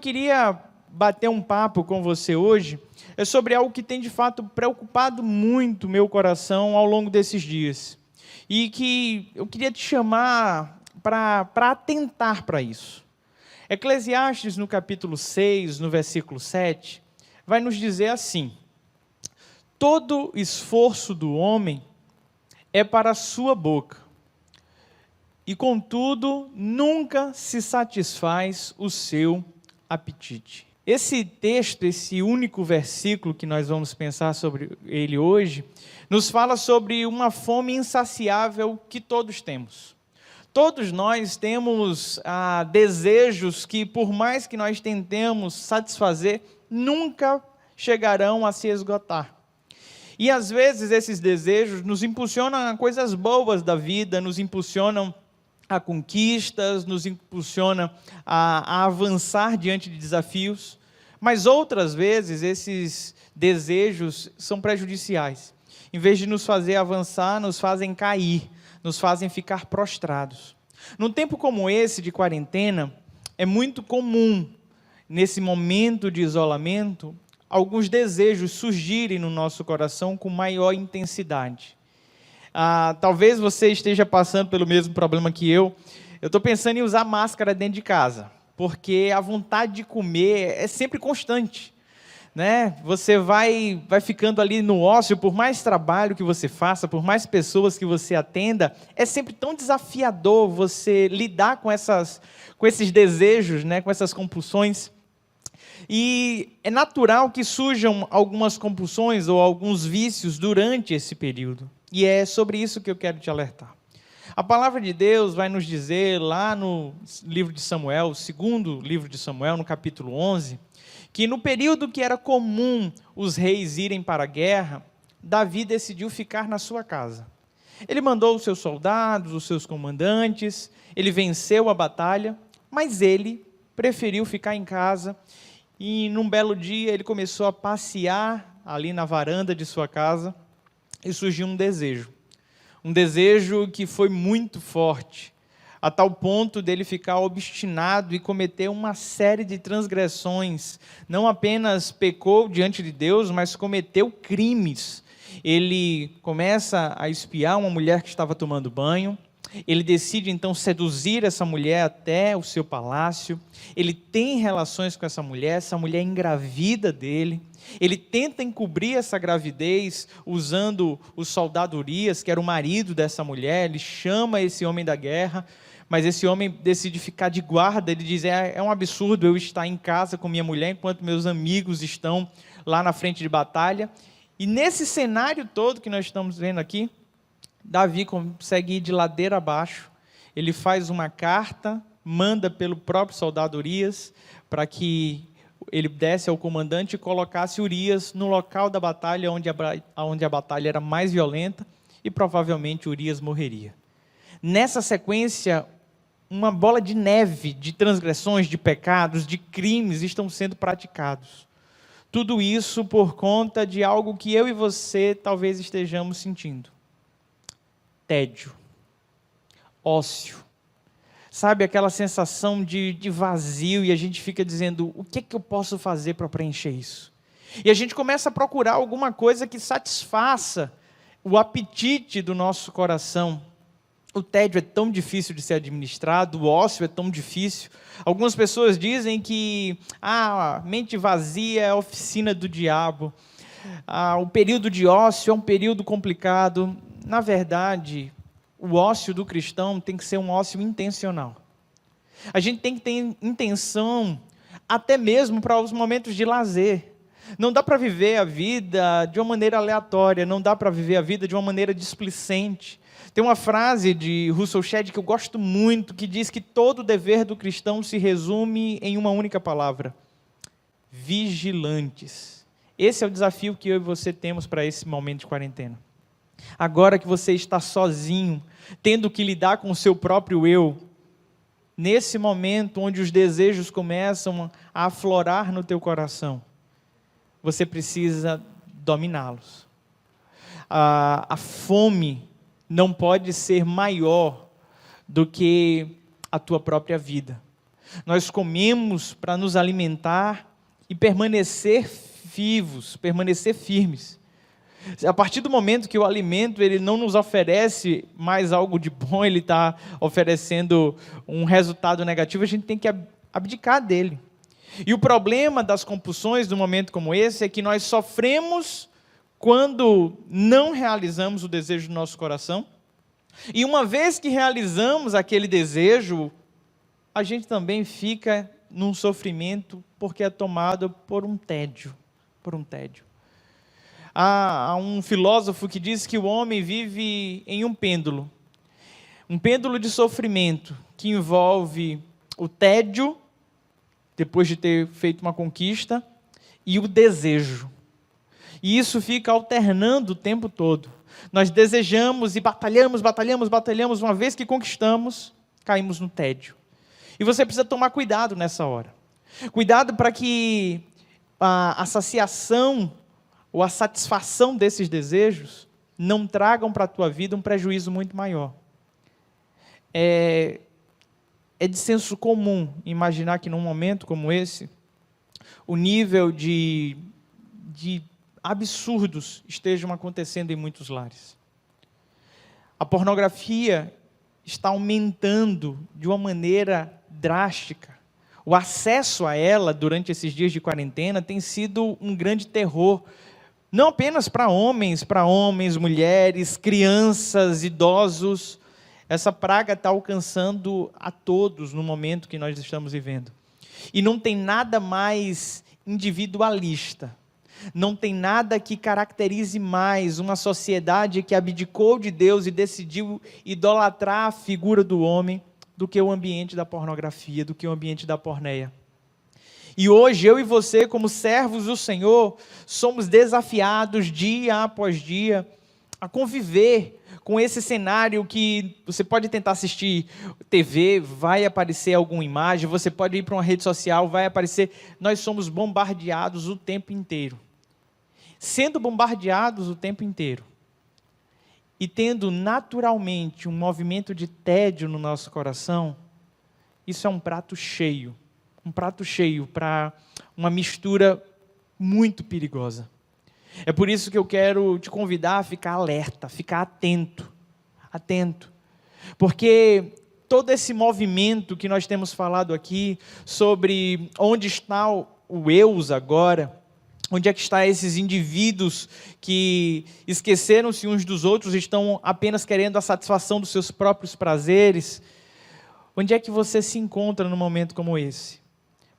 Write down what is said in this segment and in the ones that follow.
queria bater um papo com você hoje sobre algo que tem de fato preocupado muito meu coração ao longo desses dias. E que eu queria te chamar para atentar para isso. Eclesiastes, no capítulo 6, no versículo 7, vai nos dizer assim: todo esforço do homem é para a sua boca, e contudo nunca se satisfaz o seu apetite. Esse texto, esse único versículo que nós vamos pensar sobre ele hoje, nos fala sobre uma fome insaciável que todos temos. Todos nós temos desejos que, por mais que nós tentemos satisfazer, nunca chegarão a se esgotar. E às vezes esses desejos nos impulsionam a coisas boas da vida, nos impulsionam a conquistas, nos impulsiona a avançar diante de desafios, mas outras vezes esses desejos são prejudiciais. Em vez de nos fazer avançar, nos fazem cair, nos fazem ficar prostrados. Num tempo como esse de quarentena, é muito comum, nesse momento de isolamento, alguns desejos surgirem no nosso coração com maior intensidade. Talvez você esteja passando pelo mesmo problema que eu. Eu estou pensando em usar máscara dentro de casa, porque a vontade de comer é sempre constante, né? Você vai ficando ali no ócio, por mais trabalho que você faça, por mais pessoas que você atenda, é sempre tão desafiador você lidar com esses desejos, né? Com essas compulsões. E é natural que surjam algumas compulsões ou alguns vícios durante esse período. E é sobre isso que eu quero te alertar. A palavra de Deus vai nos dizer lá no livro de Samuel, o segundo livro de Samuel, no capítulo 11, que no período que era comum os reis irem para a guerra, Davi decidiu ficar na sua casa. Ele mandou os seus soldados, os seus comandantes, ele venceu a batalha, mas ele preferiu ficar em casa. E num belo dia ele começou a passear ali na varanda de sua casa e surgiu um desejo que foi muito forte, a tal ponto dele ficar obstinado e cometer uma série de transgressões. Não apenas pecou diante de Deus, mas cometeu crimes. Ele começa a espiar uma mulher que estava tomando banho. Ele decide então seduzir essa mulher até o seu palácio. Ele tem relações com essa mulher engravida dele. Ele tenta encobrir essa gravidez usando o soldado Urias, que era o marido dessa mulher. Ele chama esse homem da guerra, mas esse homem decide ficar de guarda. Ele diz: é um absurdo eu estar em casa com minha mulher enquanto meus amigos estão lá na frente de batalha. E nesse cenário todo que nós estamos vendo aqui, Davi consegue ir de ladeira abaixo. Ele faz uma carta, manda pelo próprio soldado Urias para que ele desse ao comandante e colocasse Urias no local da batalha onde a batalha era mais violenta, e provavelmente Urias morreria. Nessa sequência, uma bola de neve de transgressões, de pecados, de crimes estão sendo praticados. Tudo isso por conta de algo que eu e você talvez estejamos sentindo: tédio, ócio, sabe, aquela sensação de vazio, e a gente fica dizendo: o que é que eu posso fazer para preencher isso? E a gente começa a procurar alguma coisa que satisfaça o apetite do nosso coração. O tédio é tão difícil de ser administrado, o ócio é tão difícil. Algumas pessoas dizem que a mente vazia é a oficina do diabo. O período de ócio é um período complicado. Na verdade, o ócio do cristão tem que ser um ócio intencional. A gente tem que ter intenção até mesmo para os momentos de lazer. Não dá para viver a vida de uma maneira aleatória, não dá para viver a vida de uma maneira displicente. Tem uma frase de Russell Shedd que eu gosto muito, que diz que todo dever do cristão se resume em uma única palavra: vigilantes. Esse é o desafio que eu e você temos para esse momento de quarentena. Agora que você está sozinho, tendo que lidar com o seu próprio eu, nesse momento onde os desejos começam a aflorar no teu coração, você precisa dominá-los. A fome não pode ser maior do que a tua própria vida. Nós comemos para nos alimentar e permanecer vivos, permanecer firmes. A partir do momento que o alimento ele não nos oferece mais algo de bom, ele está oferecendo um resultado negativo, a gente tem que abdicar dele. E o problema das compulsões num momento como esse é que nós sofremos quando não realizamos o desejo do nosso coração. E uma vez que realizamos aquele desejo, a gente também fica num sofrimento porque é tomado por um tédio, Há um filósofo que diz que o homem vive em um pêndulo de sofrimento, que envolve o tédio, depois de ter feito uma conquista, e o desejo. E isso fica alternando o tempo todo. Nós desejamos e batalhamos, uma vez que conquistamos, caímos no tédio. E você precisa tomar cuidado nessa hora. Cuidado para que a saciação ou a satisfação desses desejos não tragam para a tua vida um prejuízo muito maior. É de senso comum imaginar que num momento como esse, o nível de absurdos estejam acontecendo em muitos lares. A pornografia está aumentando de uma maneira drástica. O acesso a ela durante esses dias de quarentena tem sido um grande terror, não apenas para homens, mulheres, crianças, idosos. Essa praga está alcançando a todos no momento que nós estamos vivendo. E não tem nada mais individualista. Não tem nada que caracterize mais uma sociedade que abdicou de Deus e decidiu idolatrar a figura do homem do que o ambiente da pornografia, do que o ambiente da porneia. E hoje, eu e você, como servos do Senhor, somos desafiados dia após dia a conviver com esse cenário que você pode tentar assistir TV, vai aparecer alguma imagem, você pode ir para uma rede social, vai aparecer. Nós somos bombardeados o tempo inteiro. Sendo bombardeados o tempo inteiro e tendo naturalmente um movimento de tédio no nosso coração, isso é um prato cheio para uma mistura muito perigosa. É por isso que eu quero te convidar a ficar alerta, ficar atento, porque todo esse movimento que nós temos falado aqui, sobre onde está o eus agora, onde é que estão esses indivíduos que esqueceram-se uns dos outros, estão apenas querendo a satisfação dos seus próprios prazeres, onde é que você se encontra num momento como esse?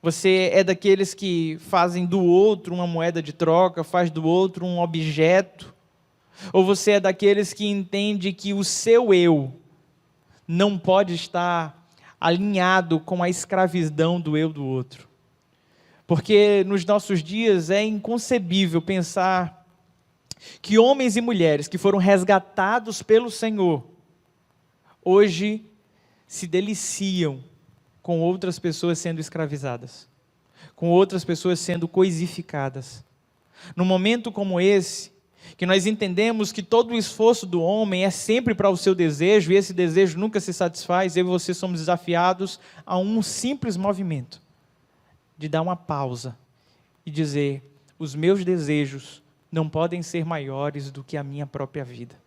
Você é daqueles que fazem do outro uma moeda de troca, faz do outro um objeto? Ou você é daqueles que entende que o seu eu não pode estar alinhado com a escravidão do eu do outro? Porque nos nossos dias é inconcebível pensar que homens e mulheres que foram resgatados pelo Senhor, hoje se deliciam com outras pessoas sendo escravizadas, com outras pessoas sendo coisificadas. Num momento como esse, que nós entendemos que todo o esforço do homem é sempre para o seu desejo, e esse desejo nunca se satisfaz, eu e você somos desafiados a um simples movimento, de dar uma pausa e dizer: os meus desejos não podem ser maiores do que a minha própria vida.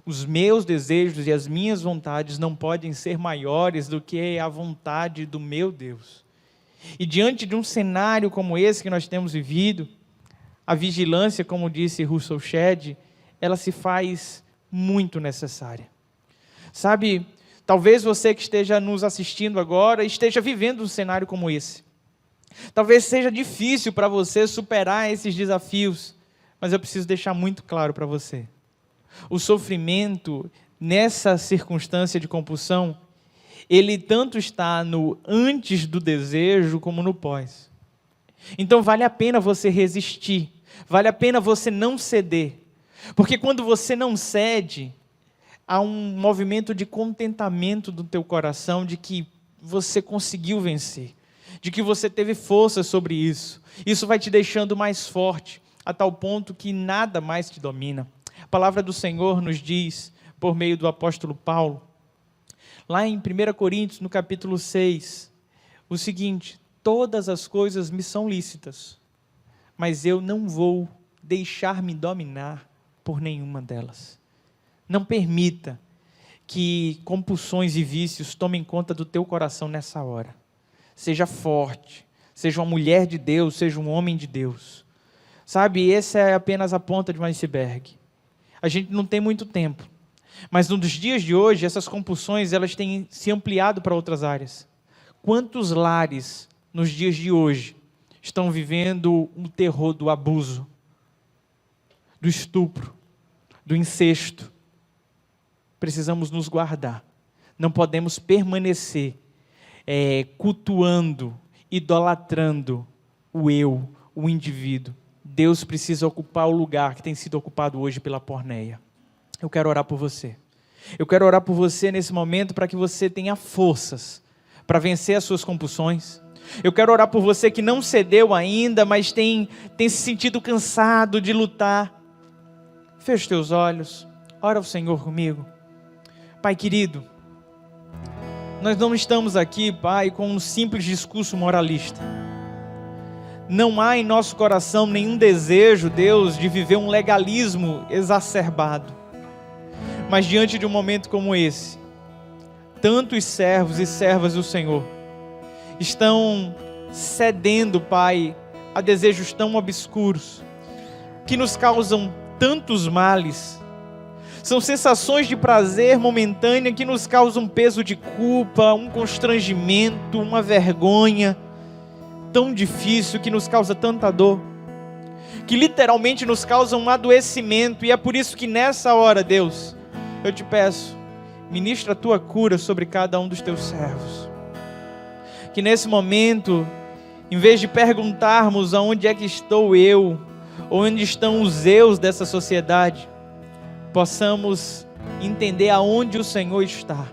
Os meus desejos e as minhas vontades não podem ser maiores do que a vontade do meu Deus. E diante de um cenário como esse que nós temos vivido, a vigilância, como disse Russell Shedd, ela se faz muito necessária. Sabe, talvez você que esteja nos assistindo agora, esteja vivendo um cenário como esse. Talvez seja difícil para você superar esses desafios, mas eu preciso deixar muito claro para você. O sofrimento nessa circunstância de compulsão, ele tanto está no antes do desejo como no pós. Então vale a pena você resistir, vale a pena você não ceder, porque quando você não cede, há um movimento de contentamento do teu coração, de que você conseguiu vencer, de que você teve força sobre isso. Isso vai te deixando mais forte, a tal ponto que nada mais te domina. A palavra do Senhor nos diz, por meio do apóstolo Paulo, lá em 1 Coríntios, no capítulo 6, o seguinte: todas as coisas me são lícitas, mas eu não vou deixar-me dominar por nenhuma delas. Não permita que compulsões e vícios tomem conta do teu coração nessa hora. Seja forte, seja uma mulher de Deus, seja um homem de Deus. Sabe, essa é apenas a ponta de um iceberg. A gente não tem muito tempo, mas nos dias de hoje, essas compulsões elas têm se ampliado para outras áreas. Quantos lares nos dias de hoje estão vivendo o terror do abuso, do estupro, do incesto? Precisamos nos guardar. Não podemos permanecer cultuando, idolatrando o eu, o indivíduo. Deus precisa ocupar o lugar que tem sido ocupado hoje pela porneia. Eu quero orar por você. Eu quero orar por você nesse momento para que você tenha forças para vencer as suas compulsões. Eu quero orar por você que não cedeu ainda, mas tem se sentido cansado de lutar. Feche teus olhos, ora ao Senhor comigo. Pai querido, nós não estamos aqui, Pai, com um simples discurso moralista. Não há em nosso coração nenhum desejo, Deus, de viver um legalismo exacerbado. Mas diante de um momento como esse, tantos servos e servas do Senhor estão cedendo, Pai, a desejos tão obscuros, que nos causam tantos males. São sensações de prazer momentânea que nos causam um peso de culpa, um constrangimento, uma vergonha tão difícil, que nos causa tanta dor, que literalmente nos causa um adoecimento. E é por isso que nessa hora, Deus, eu te peço, ministra a tua cura sobre cada um dos teus servos. Que nesse momento, em vez de perguntarmos aonde é que estou eu, onde estão os eus dessa sociedade, possamos entender aonde o Senhor está,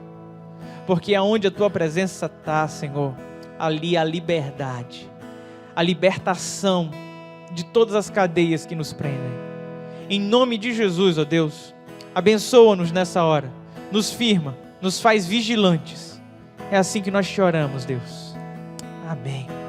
porque aonde a tua presença está, Senhor, ali a liberdade, a libertação de todas as cadeias que nos prendem. Em nome de Jesus, ó Deus, abençoa-nos nessa hora, nos firma, nos faz vigilantes. É assim que nós te oramos, Deus. Amém.